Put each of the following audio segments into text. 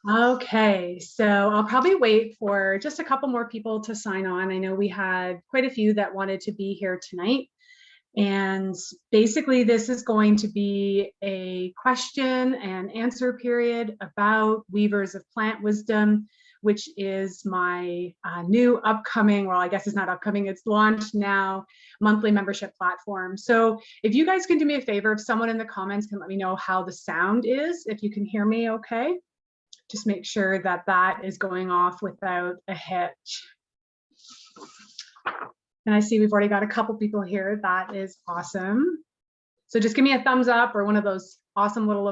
Okay, so I'll probably wait for just a couple more people to sign on. I know we had quite a few that wanted to be here tonight. And basically, this is going to be a question and answer period about Weavers of Plant Wisdom, which is my new upcoming, well, I guess it's not upcoming, it's launched now, monthly membership platform. So if you guys can do me a favor, if someone in the comments can let me know how the sound is, if you can hear me okay. Just make sure that that is going off without a hitch. And I see we've already got a couple people here. That is awesome. So just give me a thumbs up or one of those awesome little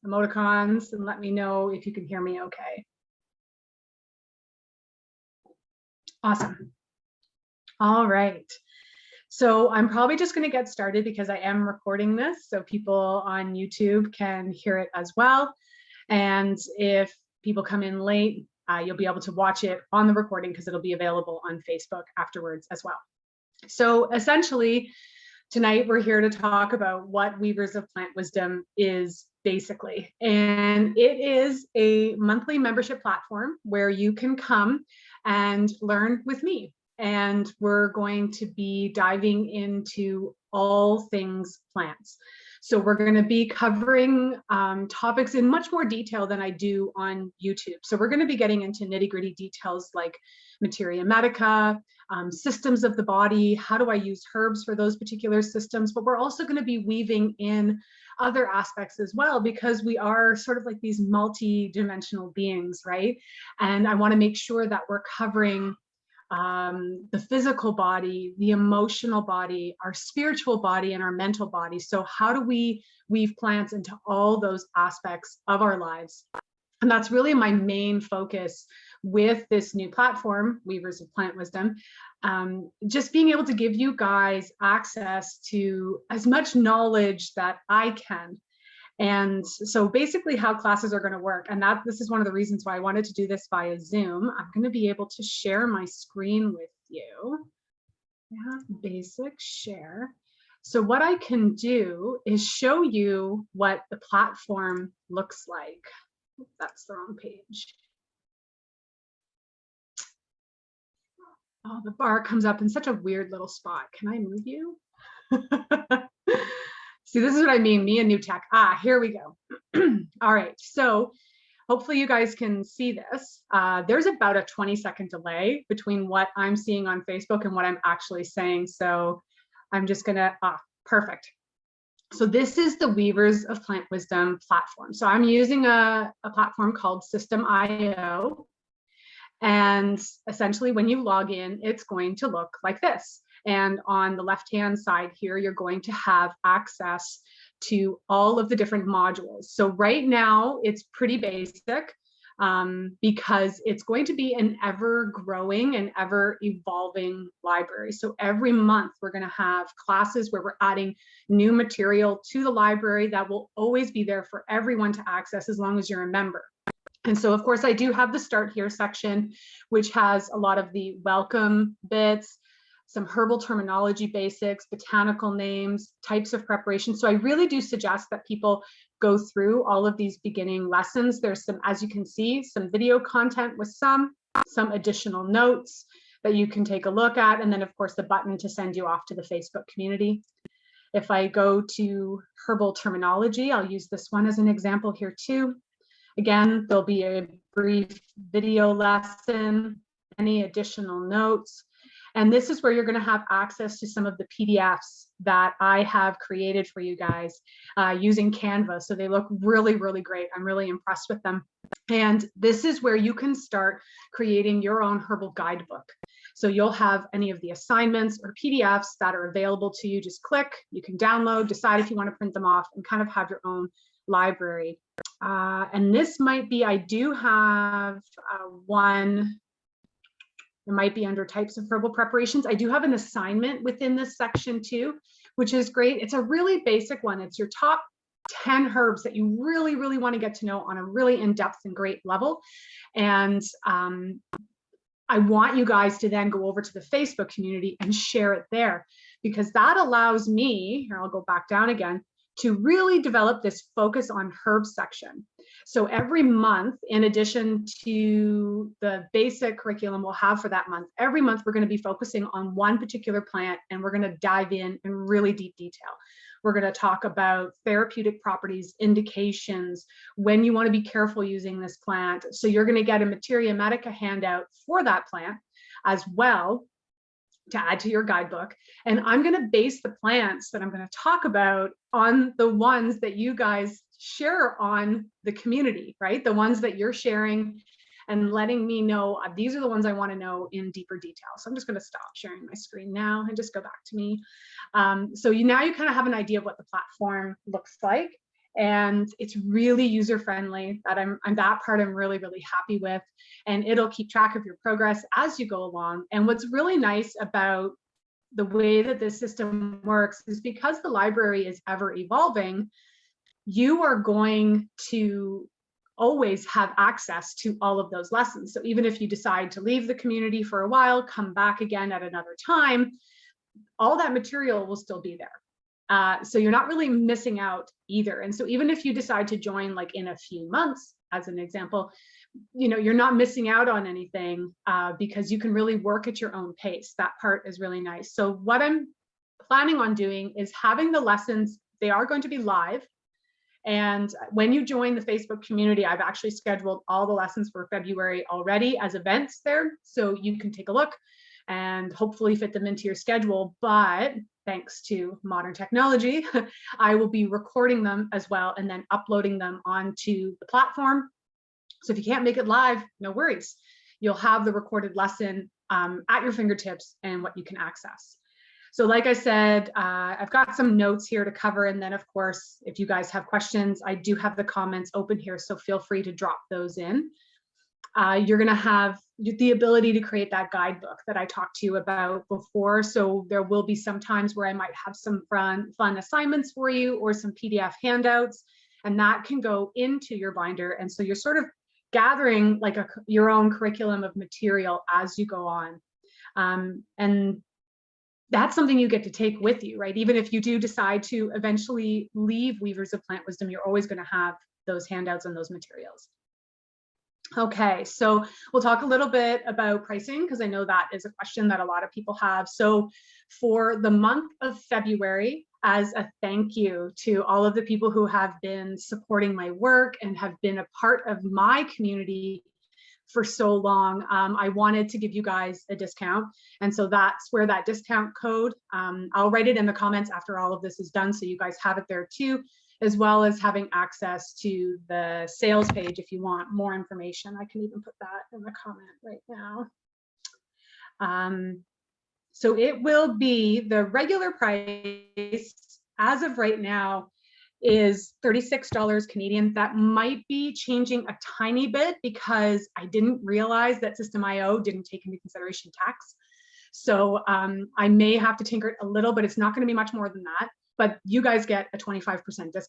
emoticons and let me know if you can hear me okay. Awesome. All right. So I'm probably just going to get started because I am recording this so people on YouTube can hear it as well. And if people come in late, you'll be able to watch it on the recording because it'll be available on Facebook afterwards as well. So essentially, tonight we're here to talk about what Weavers of Plant Wisdom is basically. And it is a monthly membership platform where you can come and learn with me. And we're going to be diving into all things plants. So we're going to be covering topics in much more detail than I do on YouTube. So we're going to be getting into nitty-gritty details like materia medica, systems of the body, how do I use herbs for those particular systems, but we're also going to be weaving in other aspects as well because we are sort of like these multi-dimensional beings, right? And I want to make sure that we're covering the physical body, the emotional body, our spiritual body, and our mental body. So how do we weave plants into all those aspects of our lives? And that's really my main focus with this new platform, Weavers of Plant Wisdom, just being able to give you guys access to as much knowledge that I can. And so basically how classes are going to work, and this is one of the reasons why I wanted to do this via Zoom. I'm going to be able to share my screen with you. I have basic share. So what I can do is show you what the platform looks like. That's the wrong page. Oh, the bar comes up in such a weird little spot. Can I move you? See, this is what I mean, me and new tech. Here we go. All right, so hopefully you guys can see this. There's about a 20-second delay between what I'm seeing on Facebook and what I'm actually saying. So I'm just gonna, perfect. So this is the Weavers of Plant Wisdom platform. So I'm using a platform called System.io. And essentially when you log in, it's going to look like this. And on the left-hand side here, you're going to have access to all of the different modules. So right now it's pretty basic because it's going to be an ever-growing and ever-evolving library. So every month we're going to have classes where we're adding new material to the library that will always be there for everyone to access as long as you're a member. And so, of course, I do have the Start Here section, which has a lot of the welcome bits, some herbal terminology basics, botanical names, types of preparation. So I really do suggest that people go through all of these beginning lessons. There's some, as you can see, some video content with some additional notes that you can take a look at. And then, of course, the button to send you off to the Facebook community. If I go to herbal terminology, I'll use this one as an example here too. Again, there'll be a brief video lesson, any additional notes. And this is where you're going to have access to some of the PDFs that I have created for you guys using Canva. So they look really, really great. I'm really impressed with them. And this is where you can start creating your own herbal guidebook. So you'll have any of the assignments or PDFs that are available to you. Just click, you can download, decide if you want to print them off and kind of have your own library. And this might be, I do have one, it might be under types of herbal preparations. I do have an assignment within this section too, which is great. It's a really basic one. It's your top 10 herbs that you really, really want to get to know on a really in-depth and great level. And I want you guys to then go over to the Facebook community and share it there, because that allows me, here I'll go back down again, to really develop this focus on herbs section. So every month, in addition to the basic curriculum we'll have for that month, every month we're going to be focusing on one particular plant, and we're going to dive in really deep detail. We're going to talk about therapeutic properties, indications, when you want to be careful using this plant. So you're going to get a Materia Medica handout for that plant as well, to add to your guidebook. And I'm going to base the plants that I'm going to talk about on the ones that you guys share on the community, right? The ones that you're sharing and letting me know, these are the ones I want to know in deeper detail. So I'm just going to stop sharing my screen now and just go back to me. So now you kind of have an idea of what the platform looks like. And it's really user-friendly. That part I'm really, really happy with. And it'll keep track of your progress as you go along. And what's really nice about the way that this system works is because the library is ever evolving, you are going to always have access to all of those lessons. So even if you decide to leave the community for a while, come back again at another time, all that material will still be there. So you're not really missing out either. And so even if you decide to join like in a few months, as an example, you're not missing out on anything because you can really work at your own pace. That part is really nice. So what I'm planning on doing is having the lessons, they are going to be live. And when you join the Facebook community, I've actually scheduled all the lessons for February already as events there. So you can take a look and hopefully fit them into your schedule. But thanks to modern technology, I will be recording them as well and then uploading them onto the platform. So if you can't make it live, no worries. You'll have the recorded lesson at your fingertips and what you can access. So like I said, I've got some notes here to cover. And then of course, if you guys have questions, I do have the comments open here. So feel free to drop those in. You're going to have the ability to create that guidebook that I talked to you about before. So there will be some times where I might have some fun assignments for you or some PDF handouts, and that can go into your binder. And so you're sort of gathering like your own curriculum of material as you go on. And that's something you get to take with you, right? Even if you do decide to eventually leave Weavers of Plant Wisdom, you're always going to have those handouts and those materials. Okay, so we'll talk a little bit about pricing because I know that is a question that a lot of people have. So for the month of February, as a thank you to all of the people who have been supporting my work and have been a part of my community for so long, I wanted to give you guys a discount. And so that's where that discount code, I'll write it in the comments after all of this is done so you guys have it there too, as well as having access to the sales page if you want more information. I can even put that in the comment right now. So it will be the regular price as of right now is $36 Canadian. That might be changing a tiny bit because I didn't realize that System.io didn't take into consideration tax. So I may have to tinker it a little, but it's not going to be much more than that. But you guys get a 25% discount.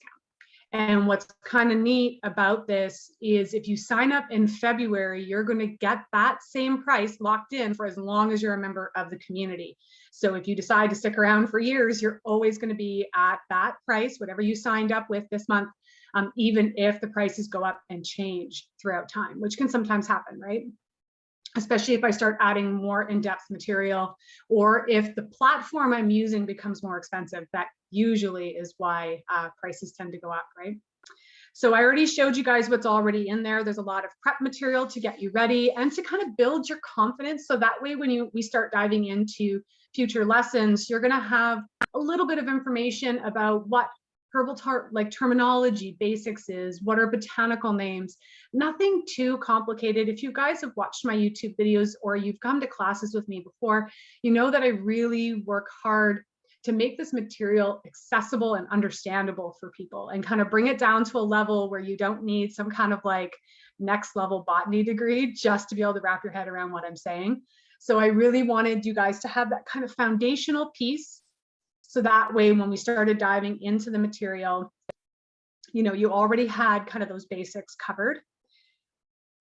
And what's kind of neat about this is if you sign up in February, you're going to get that same price locked in for as long as you're a member of the community. So if you decide to stick around for years, you're always going to be at that price, whatever you signed up with this month, even if the prices go up and change throughout time, which can sometimes happen, right? Especially if I start adding more in-depth material, or if the platform I'm using becomes more expensive, that usually is why prices tend to go up, right? So I already showed you guys what's already in there. There's a lot of prep material to get you ready and to kind of build your confidence. So that way, when we start diving into future lessons, you're gonna have a little bit of information about what herbal terminology basics is, what are botanical names, nothing too complicated. If you guys have watched my YouTube videos or you've come to classes with me before, you know that I really work hard to make this material accessible and understandable for people and kind of bring it down to a level where you don't need some kind of like next level botany degree just to be able to wrap your head around what I'm saying. So I really wanted you guys to have that kind of foundational piece. So that way, when we started diving into the material, you know, you already had kind of those basics covered.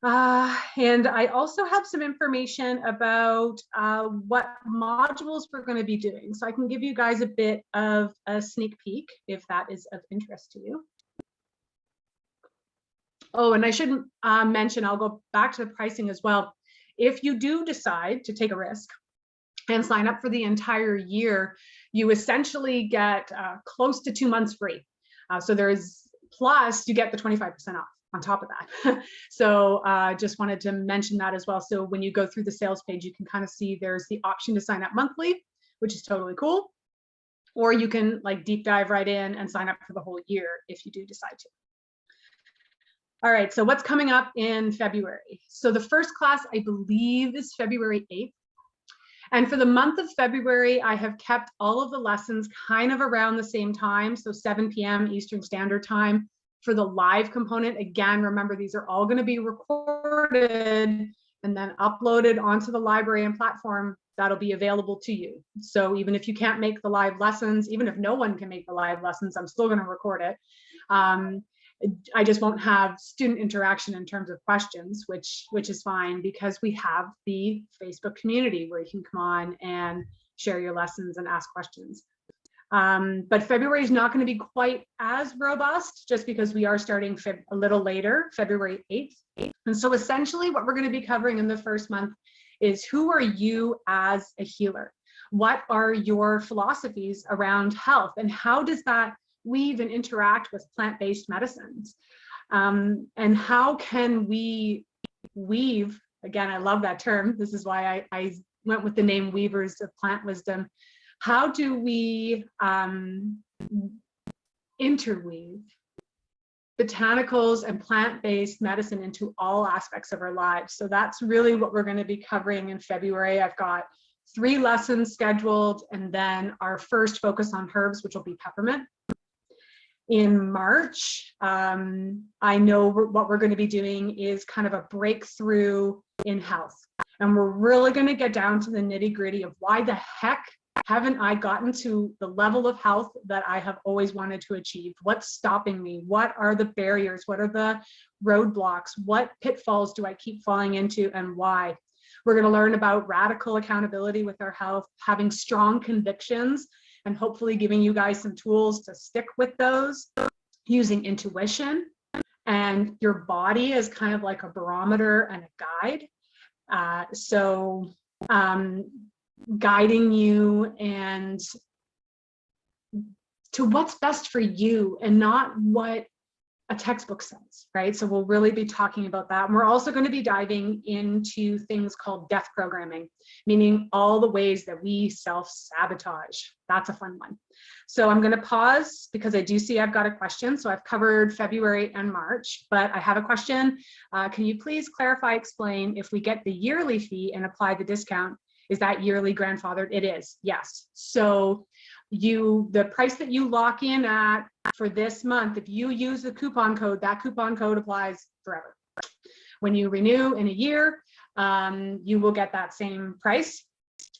And I also have some information about what modules we're going to be doing. So I can give you guys a bit of a sneak peek if that is of interest to you. Oh, and I shouldn't mention, I'll go back to the pricing as well. If you do decide to take a risk and sign up for the entire year, you essentially get close to 2 months free. So there's, plus you get the 25% off on top of that. So just wanted to mention that as well. So when you go through the sales page, you can kind of see there's the option to sign up monthly, which is totally cool. Or you can like deep dive right in and sign up for the whole year if you do decide to. All right, so what's coming up in February? So the first class, I believe, is February 8th. And for the month of February, I have kept all of the lessons kind of around the same time, so 7 p.m. Eastern Standard Time. For the live component, again, remember, these are all going to be recorded and then uploaded onto the library and platform that'll be available to you. So even if you can't make the live lessons, even if no one can make the live lessons, I'm still going to record it. I just won't have student interaction in terms of questions, which is fine, because we have the Facebook community where you can come on and share your lessons and ask questions. But February is not going to be quite as robust, just because we are starting a little later, February 8th. And so essentially what we're going to be covering in the first month is, who are you as a healer? What are your philosophies around health, and how does that weave and interact with plant-based medicines? And how can we weave, again, I love that term, this is why I went with the name Weavers of Plant Wisdom. How do we interweave botanicals and plant-based medicine into all aspects of our lives? So that's really what we're going to be covering in February. I've got 3 lessons scheduled, and then our first focus on herbs, which will be peppermint. In March, I know what we're going to be doing is kind of a breakthrough in health. And we're really going to get down to the nitty-gritty of why the heck haven't I gotten to the level of health that I have always wanted to achieve? What's stopping me? What are the barriers? What are the roadblocks? What pitfalls do I keep falling into, and why? We're going to learn about radical accountability with our health, having strong convictions, and hopefully giving you guys some tools to stick with those, using intuition and your body as kind of like a barometer and a guide. Guiding you and to what's best for you, and not what a textbook says, right? So we'll really be talking about that. And we're also going to be diving into things called death programming, meaning all the ways that we self-sabotage. That's a fun one. So I'm going to pause because I do see I've got a question. So I've covered February and March, but I have a question. Can you please clarify, explain, if we get the yearly fee and apply the discount, is that yearly grandfathered? It is, yes. So the price that you lock in at for this month, if you use the coupon code, that coupon code applies forever. When you renew in a year, you will get that same price.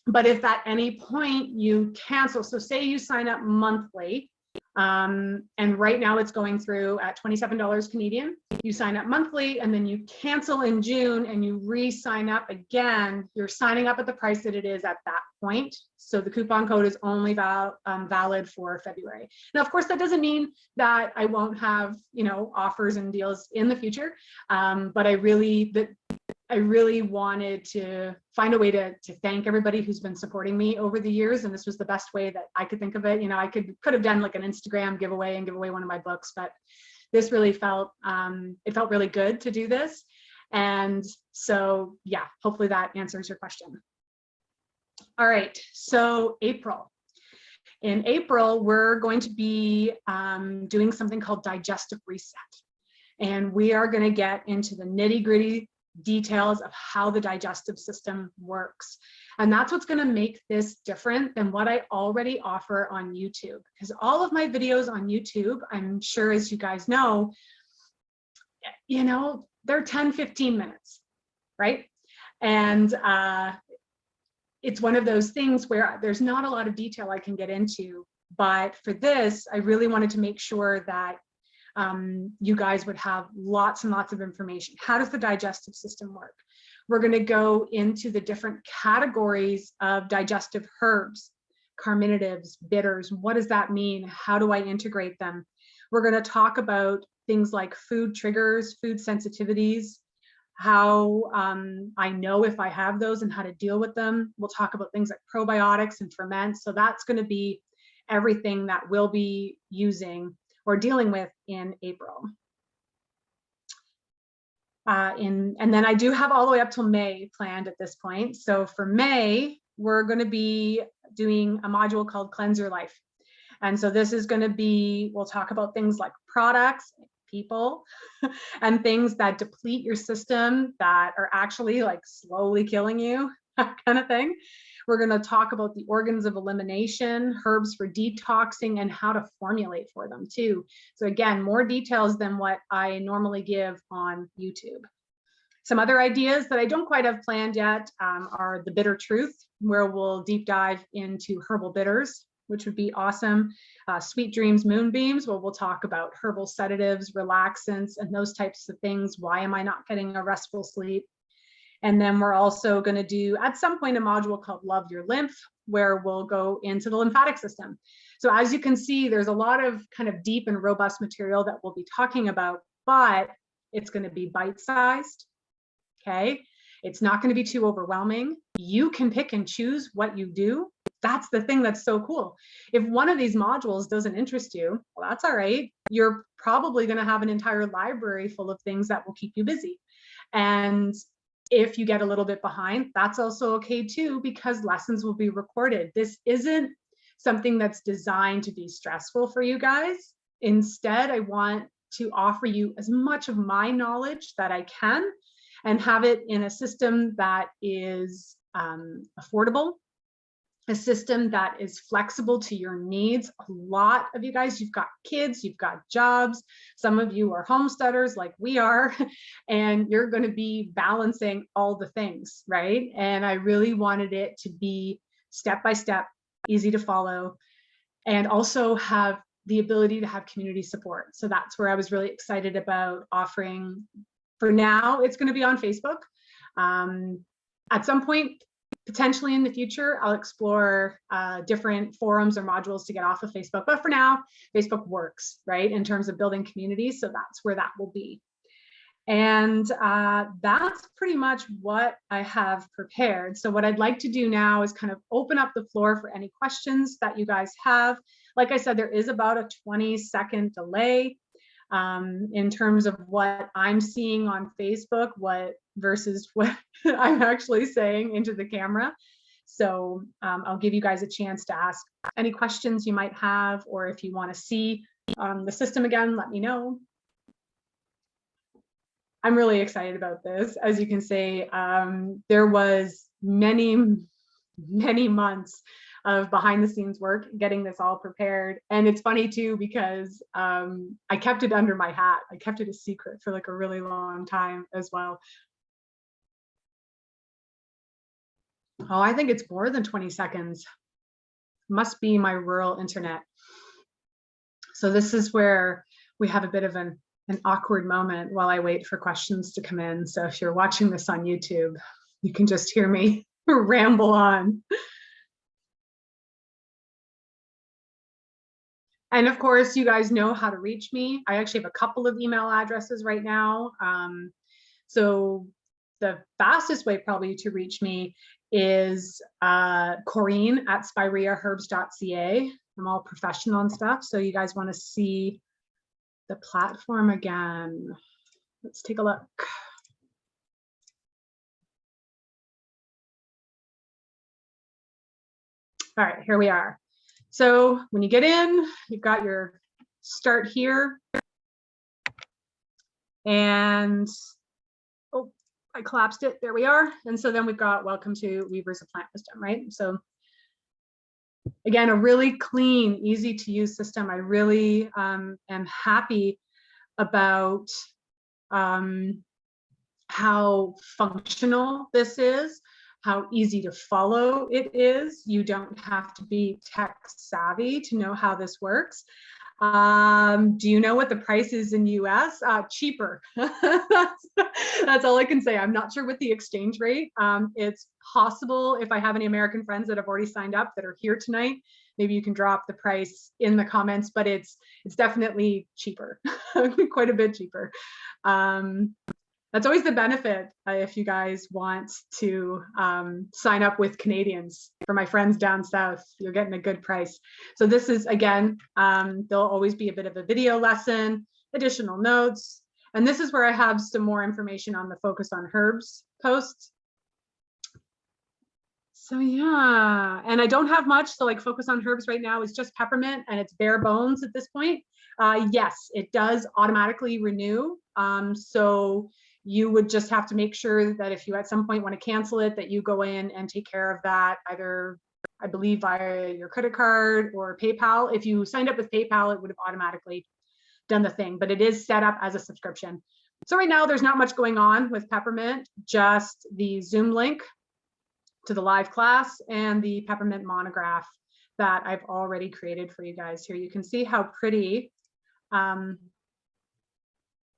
But if at any point you cancel, so say you sign up monthly, and right now it's going through at $27 Canadian. You sign up monthly and then you cancel in June and you re-sign up again, you're signing up at the price that it is at that point. So the coupon code is only valid for February. Now, of course, that doesn't mean that I won't have, offers and deals in the future. But I really wanted to find a way to thank everybody who's been supporting me over the years. And this was the best way that I could think of it. I could have done like an Instagram giveaway and give away one of my books, but this really felt, it felt really good to do this. And so, yeah, hopefully that answers your question. All right, so April. In April, we're going to be doing something called Digestive Reset. And we are going to get into the nitty-gritty details of how the digestive system works. And that's what's going to make this different than what I already offer on YouTube. Because all of my videos on YouTube, I'm sure, as you guys know, they're 10, 15 minutes, right? And it's one of those things where there's not a lot of detail I can get into. But for this, I really wanted to make sure that you guys would have lots and lots of information. How does the digestive system work? We're going to go into the different categories of digestive herbs, carminatives, bitters. What does that mean? How do I integrate them? We're going to talk about things like food triggers, food sensitivities, how I know if I have those and how to deal with them. We'll talk about things like probiotics and ferments. So that's going to be everything that we'll be using or dealing with in April. And then I do have all the way up till May planned at this point. So for May, we're going to be doing a module called Cleanse Your Life. And so this is going to be, we'll talk about things like products, people, and things that deplete your system that are actually like slowly killing you, that kind of thing. We're going to talk about the organs of elimination, herbs for detoxing, and how to formulate for them too. So again, more details than what I normally give on YouTube. Some other ideas that I don't quite have planned yet are the bitter truth, where we'll deep dive into herbal bitters, which would be awesome. Sweet dreams, moonbeams, where we'll talk about herbal sedatives, relaxants, and those types of things. Why am I not getting a restful sleep? And then we're also going to do at some point a module called Love Your Lymph, where we'll go into the lymphatic system. So as you can see, there's a lot of kind of deep and robust material that we'll be talking about, but it's going to be bite-sized. Okay. It's not going to be too overwhelming. You can pick and choose what you do. That's the thing that's so cool. If one of these modules doesn't interest you, well, that's all right. You're probably going to have an entire library full of things that will keep you busy. And if you get a little bit behind, that's also okay too, because lessons will be recorded. This isn't something that's designed to be stressful for you guys. Instead, I want to offer you as much of my knowledge that I can and have it in a system that is affordable, a system that is flexible to your needs. A lot of you guys, you've got kids, you've got jobs. Some of you are homesteaders like we are, and you're going to be balancing all the things, right? And I really wanted it to be step by step, easy to follow, and also have the ability to have community support. So that's where I was really excited about offering. For now, it's going to be on Facebook. At some point, potentially in the future, I'll explore different forums or modules to get off of Facebook. But for now, Facebook works, right, in terms of building communities. So that's where that will be. And that's pretty much what I have prepared. So what I'd like to do now is kind of open up the floor for any questions that you guys have. Like I said, there is about a 20-second delay in terms of what I'm seeing on Facebook, versus what I'm actually saying into the camera. So I'll give you guys a chance to ask any questions you might have, or if you want to see the system again, let me know. I'm really excited about this. As you can see, there was many months of behind the scenes work getting this all prepared. And it's funny too, because I kept it under my hat. I kept it a secret for like a really long time as well. Oh, I think it's more than 20 seconds. Must be my rural internet. So this is where we have a bit of an awkward moment while I wait for questions to come in. So if you're watching this on YouTube, you can just hear me ramble on. And of course, you guys know how to reach me. I actually have a couple of email addresses right now. So the fastest way probably to reach me is Correne@spireaherbs.ca. I'm all professional and stuff. So you guys want to see the platform again? Let's take a look. All right, here we are. So when you get in, you've got your start here. And, oh, I collapsed it. There we are. And so then we've got welcome to Weavers of Plant Wisdom, right? So again, a really clean, easy to use system. I really am happy about how functional this is, how easy to follow it is. You don't have to be tech savvy to know how this works. Do you know what the price is in US? Cheaper. That's all I can say. I'm not sure what the exchange rate. It's possible if I have any American friends that have already signed up that are here tonight, maybe you can drop the price in the comments, but it's definitely cheaper, quite a bit cheaper. That's always the benefit if you guys want to sign up with Canadians. For my friends down south, you're getting a good price. So this is, again, there'll always be a bit of a video lesson, additional notes. And this is where I have some more information on the Focus on Herbs post. So yeah, and I don't have much. So like Focus on Herbs right now is just peppermint and it's bare bones at this point. Yes, it does automatically renew. So you would just have to make sure that if you at some point want to cancel it, that you go in and take care of that, either, I believe, via your credit card or PayPal. If you signed up with PayPal, it would have automatically done the thing, but it is set up as a subscription. So right now there's not much going on with peppermint, just the Zoom link to the live class and the peppermint monograph that I've already created for you guys here. You can see how pretty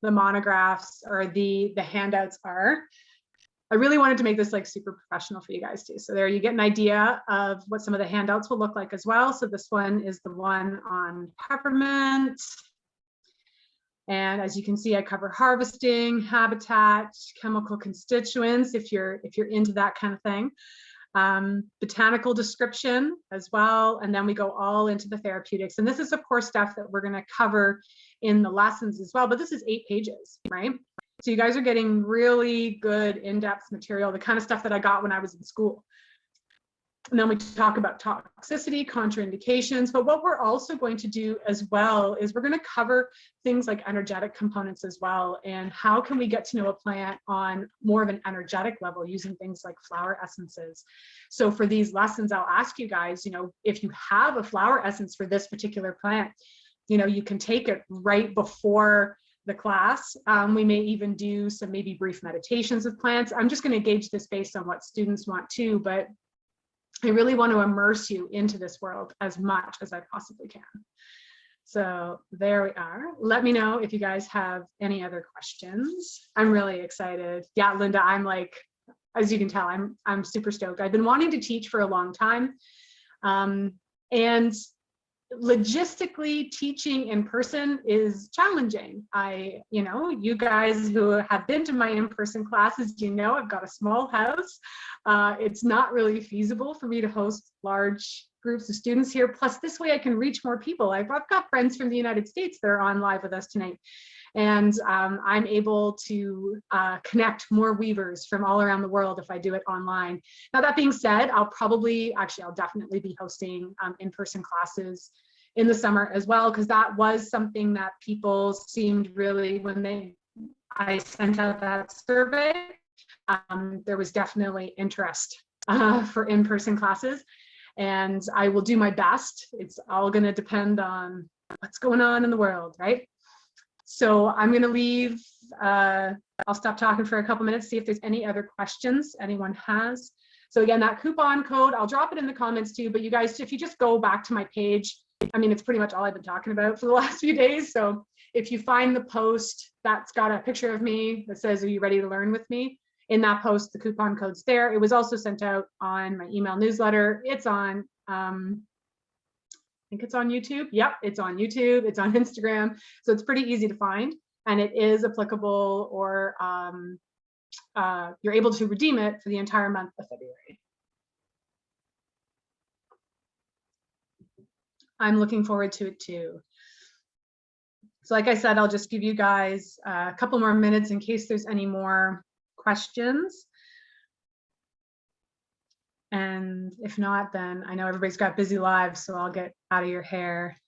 the monographs or the handouts are. I really wanted to make this like super professional for you guys too. So there you get an idea of what some of the handouts will look like as well. So this one is the one on peppermint. And as you can see, I cover harvesting, habitat, chemical constituents, if you're into that kind of thing. Botanical description as well. And then we go all into the therapeutics. And this is, of course, stuff that we're going to cover in the lessons as well. But this is 8 pages, right? So you guys are getting really good in-depth material, the kind of stuff that I got when I was in school. And then we talk about toxicity, contraindications, but what we're also going to do as well is we're going to cover things like energetic components as well, and how can we get to know a plant on more of an energetic level using things like flower essences. So for these lessons, I'll ask you guys, if you have a flower essence for this particular plant, you can take it right before the class. We may even do some maybe brief meditations with plants. I'm just going to gauge this based on what students want to, but I really want to immerse you into this world as much as I possibly can. So there we are. Let me know if you guys have any other questions. I'm really excited. Yeah, Linda, I'm like, as you can tell, I'm super stoked. I've been wanting to teach for a long time. And logistically, teaching in person is challenging. You guys who have been to my in-person classes, I've got a small house. It's not really feasible for me to host large groups of students here. Plus, this way I can reach more people. I've got friends from the United States that are on live with us tonight. And I'm able to connect more weavers from all around the world if I do it online. Now, that being said, I'll definitely be hosting in-person classes in the summer as well, because that was something that people seemed really, when I sent out that survey, there was definitely interest for in-person classes. And I will do my best. It's all going to depend on what's going on in the world, right? So I'm going to leave. I'll stop talking for a couple minutes, see if there's any other questions anyone has. So again, that coupon code, I'll drop it in the comments too, but you guys, if you just go back to my page, it's pretty much all I've been talking about for the last few days. So if you find the post that's got a picture of me that says, "Are you ready to learn with me?" In that post, the coupon code's there. It was also sent out on my email newsletter. It's on, I think it's on YouTube. Yep, it's on YouTube. It's on Instagram. So it's pretty easy to find, and it is applicable, or you're able to redeem it for the entire month of February. I'm looking forward to it too. So like I said, I'll just give you guys a couple more minutes in case there's any more questions. And if not, then I know everybody's got busy lives, so I'll get out of your hair.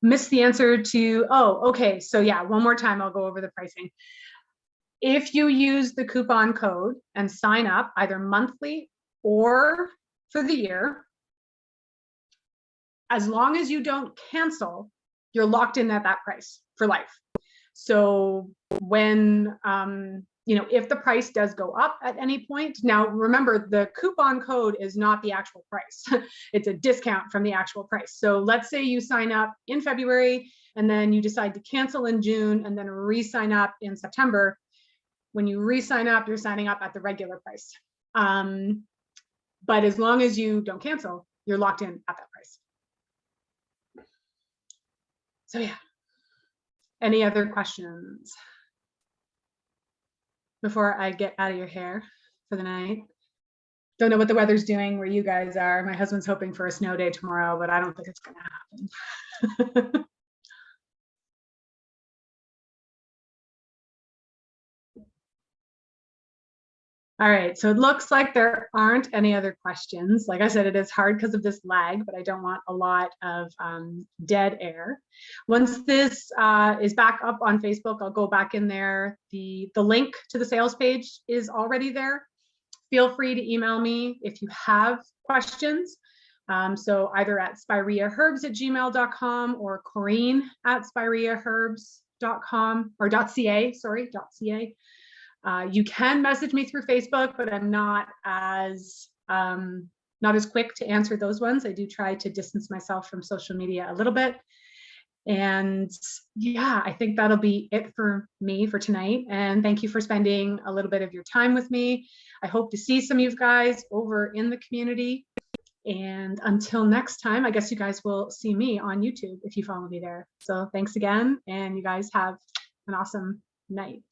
Missed the answer to, okay. So yeah, one more time, I'll go over the pricing. If you use the coupon code and sign up either monthly or for the year, as long as you don't cancel, you're locked in at that price for life. So when you know, if the price does go up at any point, now remember the coupon code is not the actual price. It's a discount from the actual price. So let's say you sign up in February and then you decide to cancel in June and then re-sign up in September. When you re-sign up, you're signing up at the regular price. But as long as you don't cancel, you're locked in at that price. So yeah, any other questions before I get out of your hair for the night? Don't know what the weather's doing where you guys are. My husband's hoping for a snow day tomorrow, but I don't think it's gonna happen. All right, so it looks like there aren't any other questions. Like I said, it is hard because of this lag, but I don't want a lot of dead air. Once this is back up on Facebook, I'll go back in there. The link to the sales page is already there. Feel free to email me if you have questions. So either at spireaherbs@gmail.com or Correne@spireaherbs.com or .ca, sorry, .ca. You can message me through Facebook, but I'm not as quick to answer those ones. I do try to distance myself from social media a little bit. And yeah, I think that'll be it for me for tonight. And thank you for spending a little bit of your time with me. I hope to see some of you guys over in the community. And until next time, I guess you guys will see me on YouTube if you follow me there. So thanks again, and you guys have an awesome night.